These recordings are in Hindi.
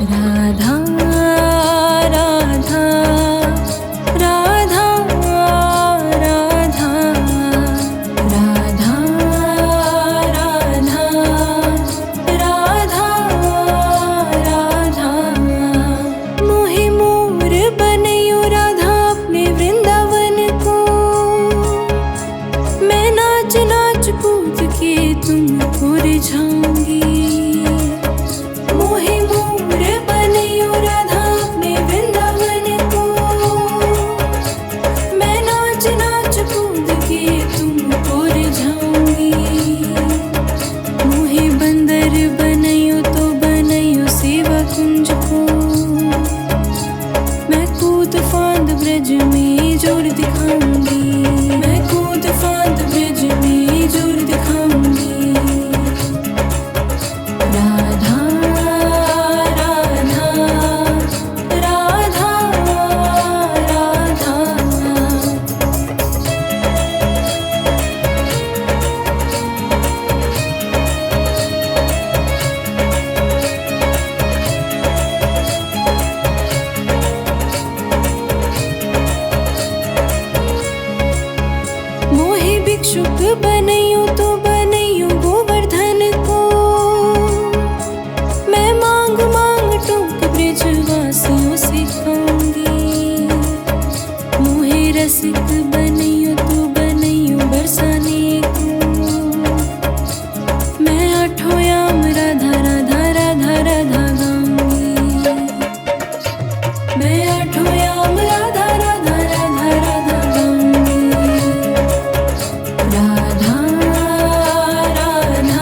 राधा राधा राधा राधा राधा राधा राधा राधा मोहे मोर बनयो राधा अपने वृंदावन को। मैं नाच नाच कूद के तुमको रिझाऊंगी। मोहे मोर बनयो राधा अपने वृंदावन को। मैं नाच नाच कूद के तुमको रिझाऊंगी। मोहे बंदर बनयो तो बनयो सेवा कुंज को। मैं कूद फांद ब्रज में जोर दिखाऊंगी। मैं कूद फांद ब्रज में जोर दिखाऊंगी। राधा राधा राधा राधा मोहे भिक्षुक बनयो तो बनयो गोवर्धन को। मैं मांग मांग टूक ब्रजवासियों से खाऊंगी। मोहे रसिक बनयो तो बनयो बरसाने को। मैं आठों याम राधा राधा राधा राधा गाऊंगी। मैं आठों याम राधा राधा राधा राधा गाऊंगी। राधा राधा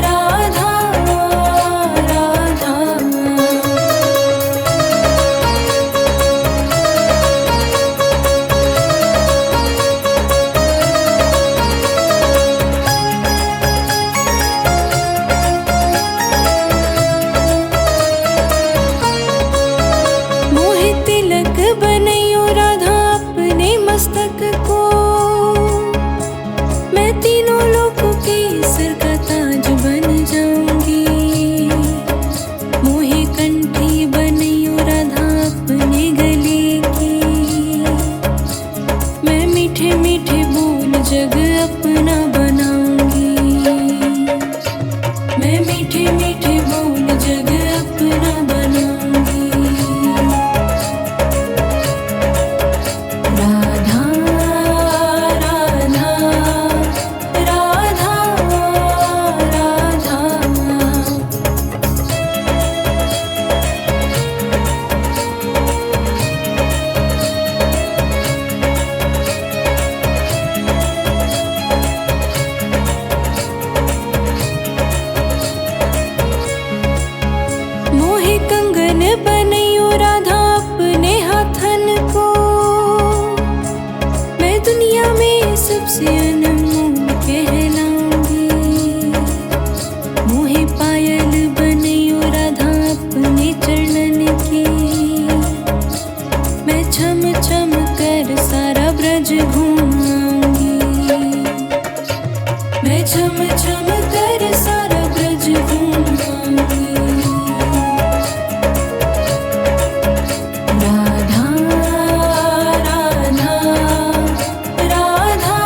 राधा राधा मोहे तिलक बनयो राधा अपने मस्तक को। मैं तीनों लोगों के सिर का ताज बन जाऊंगी। मोहे कंठी बनयो राधा अपने गले की। मैं मीठे मीठे बोल जग अपना बनाऊंगी। मैं मीठे मीठे बोल जग अपना बनाऊंगी। राधा राधा राधा राधा मोहे कंगन बनयो राधा अपने हाथन को। मैं दुनिया में सबसे अनमोल कहलाऊंगी। मोहे पायल बनयो राधा अपने चरणन की। मैं छम छम कर सारा ब्रज घूमाऊंगी। मैं छम छम कर सारा ब्रज घूमाऊंगी। राधा राधा राधा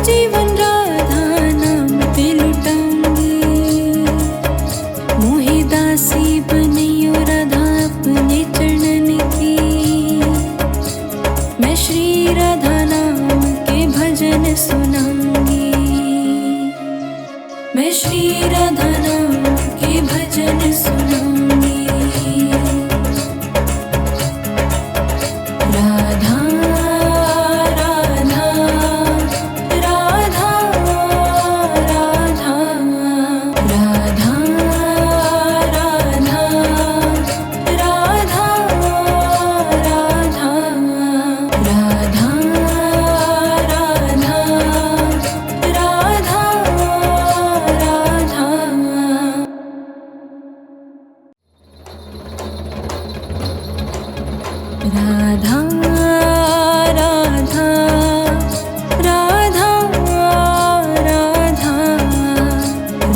जीवन राधा नाम पे लुटाऊंगी। मोहि दासी बनियो राधा अपने चरणन की। मैं श्री राधा नाम के भजन सुनाऊंगी। मैं श्री राधा नाम के भजन सुनाऊंगी। राधा राधा राधा राधा राधा राधा राधा राधा राधा राधा राधा राधा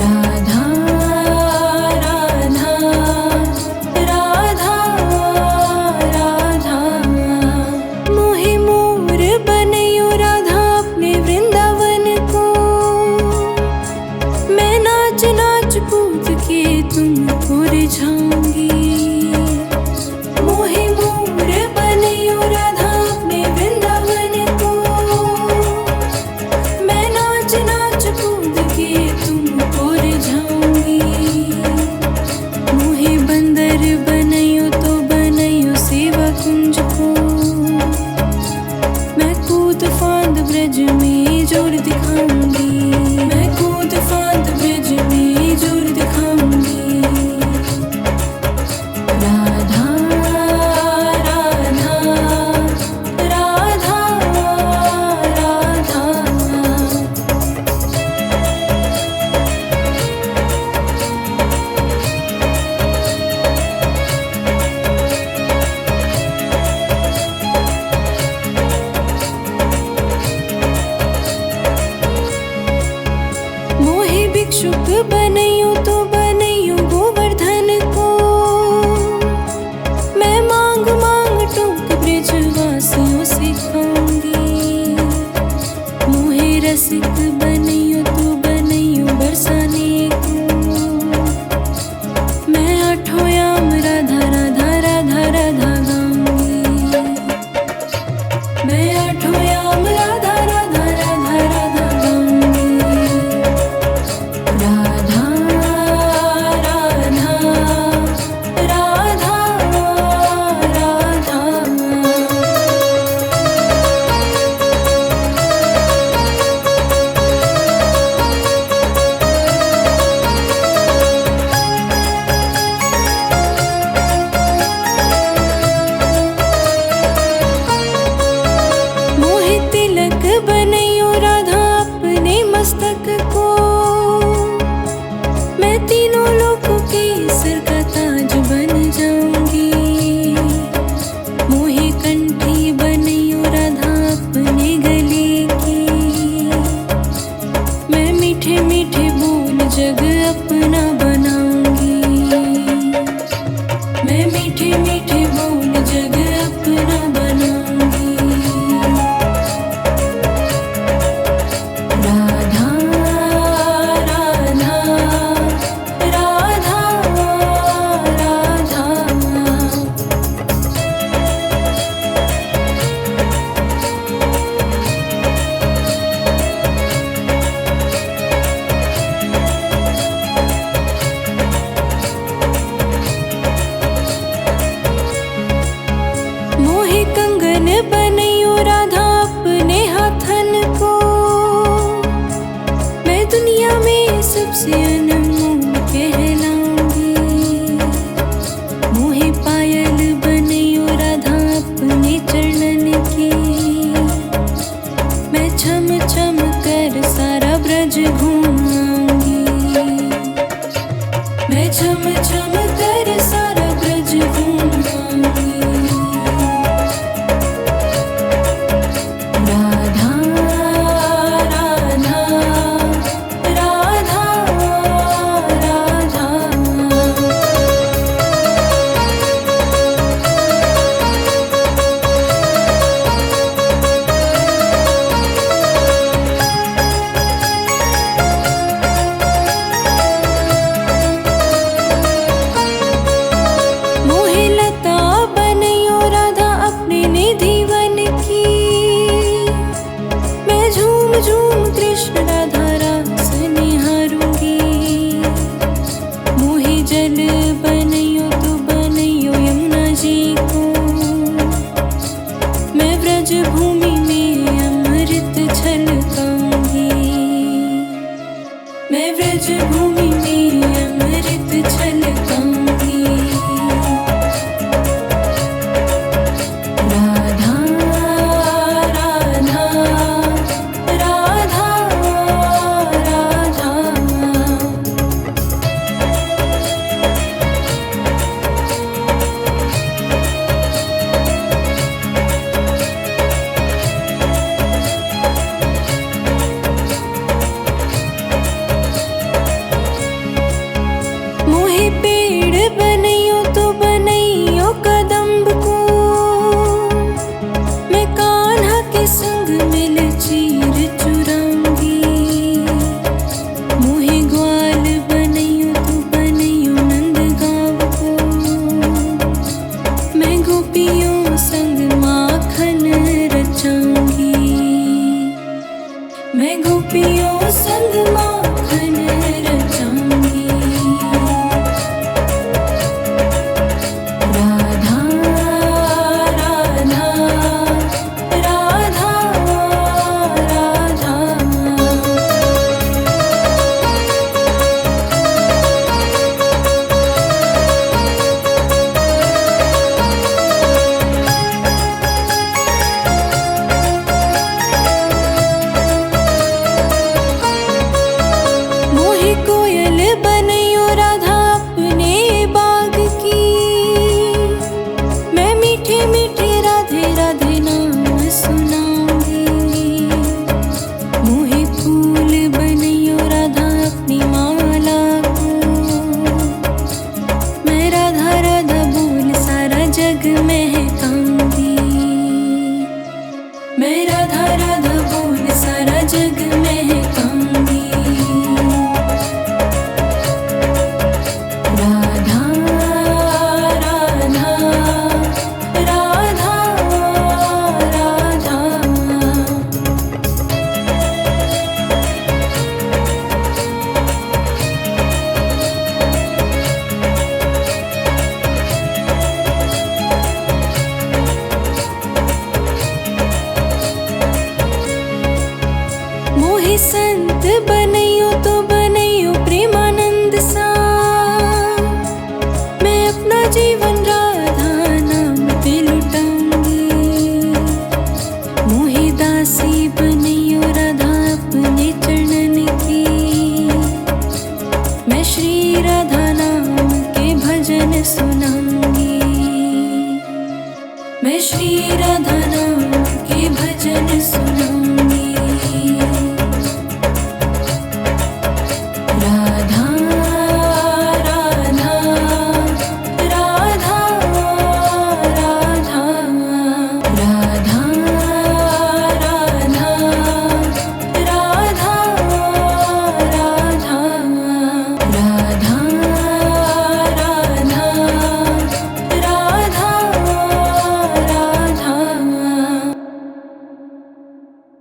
राधा राधा राधा राधा मोहि मोर बनयो राधा अपने वृंदावन को। मैं नाच नाच कूद के तुमको रिझाऊंगी। मोहि मोर बनयो राधा अपने वृंदावन को। मैं नाच नाच कूद के तुमको रिझाऊंगी। मोहि बंदर बनयो तो बनयो सेवा कुंज को। मैं कूद फांद ब्रज में जोर दिखाऊंगी। मैं कूद फांद ब्रज में जोर दिखाऊंगी। राधा राधा राधा राधा मोहि भिक्षुक बनयो तो बनयो गोवर्धन को। मैं मांग मांग टूक ब्रजवासियों से खाऊंगी। मोहि रसिक बनयो तो बनयो बरसाने को। मैं आठों याम राधा राधा राधा राधा गाऊंगी। मैं आठों याम राधा राधा राधा राधा गाऊंगी। राधा राधा राधा राधा मोहि तिलक बनयो राधा अपने मस्तक को। मैं तीनों लोकों के सिर का ताज बन जाऊंगी। मोहि कंठी बनयो राधा अपने गले की। मैं मीठे मीठे बोल जग अपना बनाऊंगी। मैं मीठे मीठे बोल जग अपना बनाऊंगी। राधा राधा राधा राधा मोहि कंगन बनयो राधा अपने हाथन को। मैं दुनिया में सबसे अनमोल कहलाऊंगी। मोहि पायल बनयो राधा अपने चरणन की। मैं छम छम कर सारा ब्रज घूमाऊंगी। मैं छम छम कर सारा ब्रज घूमाऊंगी। राधा राधा राधा झूम झूम कृष्ण राधा रास निहारूंगी। मोहे जल बनैयो तो बनैयो यमुना जी को। मैं व्रज भूमि में अमृत छलकाऊंगी। मैं व्रज भूमि में अमृत छलकाऊंगी। राधा राधा राधा राधा। मोहे पेड़ बनैयो तो बनैयो कदम्ब को। मैं कान्हा के संग मिल चीर चुराऊंगी। मोहे ग्वाल बनैयो तो बनैयो नंदगांव को। मैं गोपियों संग माखन रचाऊंगी। मैं गोपियों संग माखन रचाऊंगी। राधा राधा राधा राधा। मोहे कोयल बनैयो राधा अपने बाग की। मैं मीठे मीठे राधे राधे नाम सुनाऊंगी। मोहे फूल बनैयो राधा अपनी माला को। मैं राधा राधा बोल सारा जग महकाऊंगी। मैं राधा राधा बोल सारा जग महकाऊंगी। राधा राधा राधा राधा। मोहे संत बनैयो तो